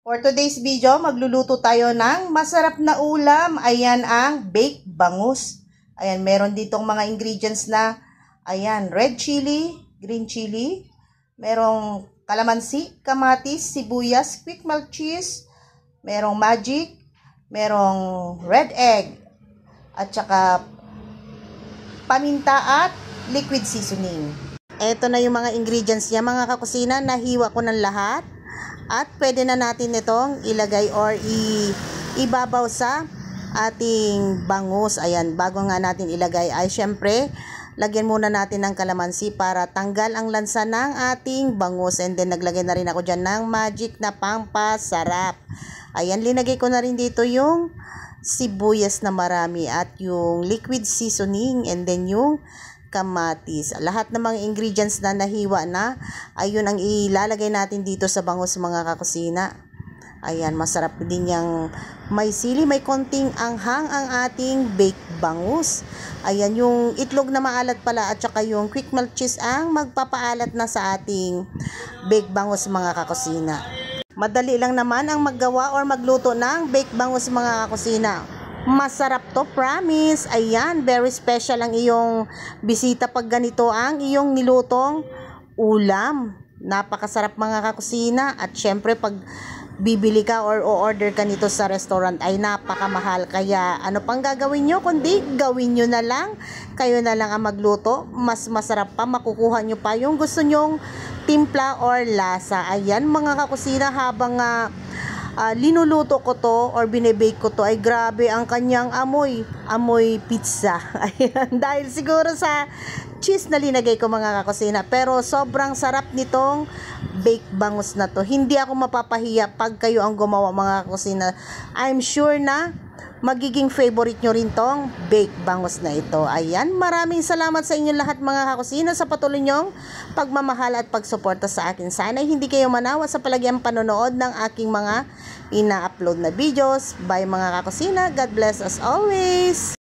For today's video, magluluto tayo ng masarap na ulam. Ayan ang baked bangus. Ayan, meron ditong mga ingredients na, ayan, red chili, green chili, merong kalamansi, kamatis, sibuyas, quick melt cheese, merong magic, merong red egg, at saka paminta at liquid seasoning. Ito na yung mga ingredients niya, mga kakusina. Nahiwa ko ng lahat. At pwede na natin itong ilagay or ibabaw sa ating bangus. Ayan, bago nga natin ilagay ay syempre, lagyan muna natin ng kalamansi para tanggal ang lansa ng ating bangus. And then naglagay na rin ako dyan ng magic na pampasarap. Ayan, linagay ko na rin dito yung sibuyas na marami at yung liquid seasoning and then yung kamatis. Lahat ng mga ingredients na nahiwa na, ayun ang ilalagay natin dito sa bangus, mga kakusina. Ayan, masarap din yung may sili, may konting anghang ang ating baked bangus. Ayan, yung itlog na maalat pala at saka yung quick melt cheese ang magpapaalat na sa ating baked bangus, mga kakusina. Madali lang naman ang maggawa or magluto ng baked bangus, mga kakusina. Masarap to, promise. Ayan, very special ang iyong bisita pag ganito ang iyong nilutong ulam. Napakasarap, mga kakusina. At syempre pag bibili ka or o-order ka nito sa restaurant ay napakamahal. Kaya ano pang gagawin nyo kundi gawin nyo na lang. Kayo na lang ang magluto. Mas masarap pa, makukuha nyo pa yung gusto nyong timpla or lasa. Ayan, mga kakusina, habang linuluto ko to or binibake ko to ay grabe ang kanyang amoy pizza. Ayan, dahil siguro sa cheese na linagay ko, mga kakusina. Pero sobrang sarap nitong baked bangus na to. Hindi ako mapapahiya pag kayo ang gumawa, mga kakusina. I'm sure na magiging favorite nyo rin tong baked bangus na ito. Ayan, maraming salamat sa inyo lahat, mga kakusina, sa patuloy nyong pagmamahal at pagsuporta sa akin. Sana hindi kayo manawa sa palagyang panonood ng aking mga ina-upload na videos. Bye, mga kakusina. God bless us always.